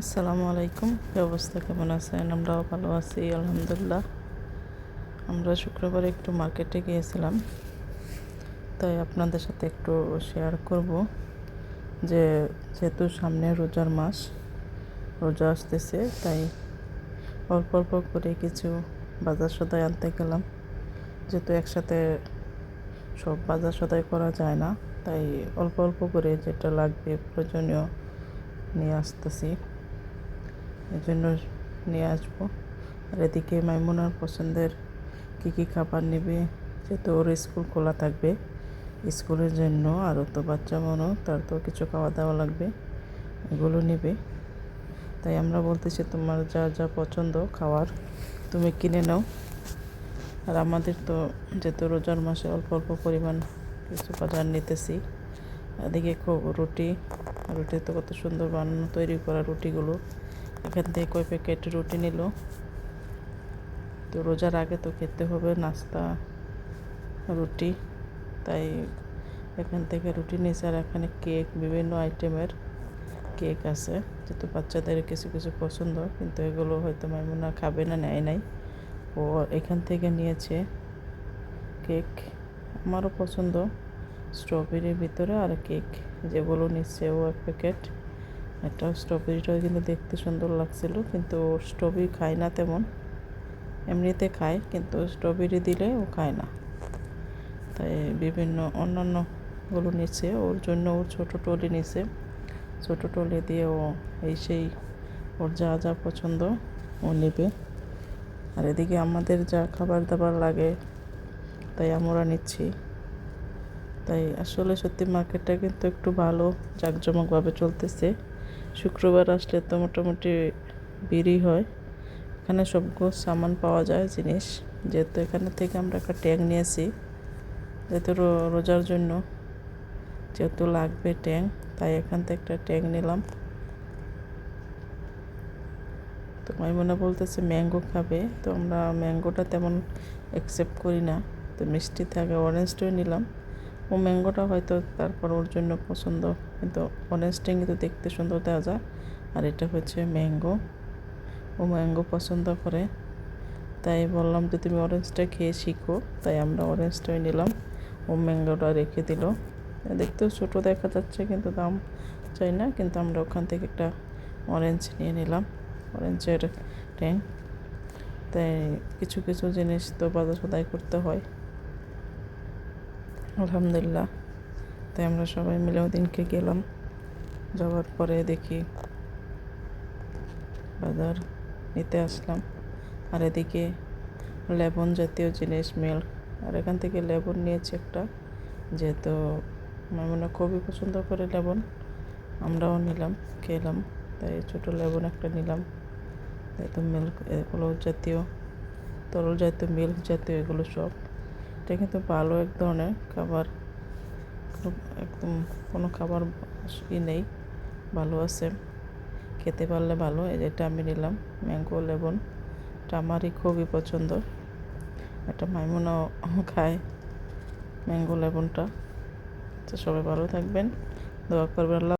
আসসালামু আলাইকুম। কি অবস্থা, কেমন আছেন? আমরাও ভালো আছি আলহামদুলিল্লাহ। আমরা শুক্রবারে একটু মার্কেটে গিয়েছিলাম, তাই আপনাদের সাথে একটু শেয়ার করব যে যেহেতু সামনে রোজার মাস, রোজা আসতেছে, তাই অল্প অল্প করে কিছু বাজার সদাই আনতে গেলাম। যেহেতু একসাথে সব বাজার সদাই করা যায় না, তাই অল্প অল্প করে যেটা লাগবে প্রয়োজনীয় নিয়ে আসতেছি, এই জন্য নিয়ে আসবো। আর এদিকে মাইমুনার পছন্দের কী কী খাবার নেবে, যেহেতু ওর স্কুল খোলা থাকবে, স্কুলের জন্য আরও তো বাচ্চা মানুষ, তার তো কিছু খাওয়া দাওয়া লাগবে, এগুলো নেবে। তাই আমরা বলতেছি তোমার যা যা পছন্দ খাওয়ার তুমি কিনে নাও। আর আমাদের তো যেহেতু রোজার মাসে অল্প অল্প পরিমাণ কিছু বাজার নিতেছি। এদিকে রুটি রুটি তো কত সুন্দর বানানো, তৈরি করা রুটিগুলো। এখান থেকে কয় প্যাকেট রুটি নিল। তো রোজার আগে তো খেতে হবে নাস্তা রুটি, তাই এখান থেকে রুটি নিয়েছে। আর এখানে কেক, বিভিন্ন আইটেমের কেক আছে, যেহেতু বাচ্চাদের কিছু কিছু পছন্দ, কিন্তু এগুলো হয়তো মাইমুনা খাবে না, নেয় নাই। ও এখান থেকে নিয়েছে কেক, আমারও পছন্দ স্ট্রবেরির ভিতরে। আর কেক যেগুলো নিচ্ছে ও এক প্যাকেট, একটা স্ট্রবেরিটাও কিন্তু দেখতে সুন্দর লাগছিল, কিন্তু ও স্ট্রবেরি খায় না তেমন, এমনিতে খায়, কিন্তু স্ট্রবেরি দিলে ও খায় না। তাই বিভিন্ন অন্যান্যগুলো নিচ্ছে, ওর জন্য ওর ছোটো টলি নিছে, ছোটো টলি দিয়ে ও সেই ওর যা যা পছন্দ ও নেবে। আর এদিকে আমাদের যা খাবার দাবার লাগে তাই আমরা নিচ্ছি। তাই আসলে সত্যি মার্কেটটা কিন্তু একটু ভালো জাঁকজমকভাবে চলতেছে। শুক্রবার আসলে তো মোটামুটি ভিড়ই হয়। এখানে সবগুলো সামান পাওয়া যায়, জিনিস। যেহেতু এখানে থেকে আমরা একটা ট্যাং নিয়েছি, যেহেতু রোজার জন্য যেহেতু লাগবে ট্যাং, তাই এখান থেকে একটা ট্যাং নিলাম। তো মাইমুনা বলতেছে ম্যাঙ্গো খাবে, তো আমরা ম্যাঙ্গোটা তেমন অ্যাকসেপ্ট করি না, তো মিষ্টি থাকে অরেঞ্জটাই নিলাম। ও ম্যাঙ্গোটা হয়তো তারপর ওর জন্য পছন্দ, কিন্তু অরেঞ্জটা কিন্তু দেখতে সুন্দর দেওয়া যায়। আর এটা হচ্ছে ম্যাঙ্গো, ও ম্যাঙ্গো পছন্দ করে, তাই বললাম যে তুমি অরেঞ্জটা খেয়ে শিখো, তাই আমরা অরেঞ্জটাই নিলাম। ও ম্যাঙ্গোটা রেখে দিল। দেখতেও ছোটো দেখা যাচ্ছে, কিন্তু দাম চাই না, কিন্তু আমরা ওখান থেকে একটা অরেঞ্জ নিয়ে নিলাম, অরেঞ্জের ট্যাং। তাই কিছু কিছু জিনিস তো বাজার সদাই করতে হয় আলহামদুলিল্লাহ। তাই আমরা সবাই মিলে ওদিনকে গেলাম, যাওয়ার পরে দেখি বাজার নিতে আসলাম। আর এদিকে লেবন জাতীয় জিনিস, মিল্ক, আর এখান থেকে লেবন নিয়েছি একটা, যেহেতু মামুনা খুবই পছন্দ করে লেবন, আমরাও নিলাম, খেলাম। তাই ছোটো লেবন একটা নিলাম। তাই তো মিল্ক, এগুলো জাতীয় তরল জাতীয়, মিল্ক জাতীয়, এগুলো সব। এটা কিন্তু ভালো এক ধরনের খাবার, একদম কোনো খাবার নেই, ভালো আছে, খেতে পারলে ভালো। এটা আমি নিলাম ম্যাঙ্গো লেবন, এটা আমারই খুবই পছন্দ। এটা মাইমুনাও খায় ম্যাঙ্গো লেবনটা। তো সবাই ভালো থাকবেন, দোয়া করবেন।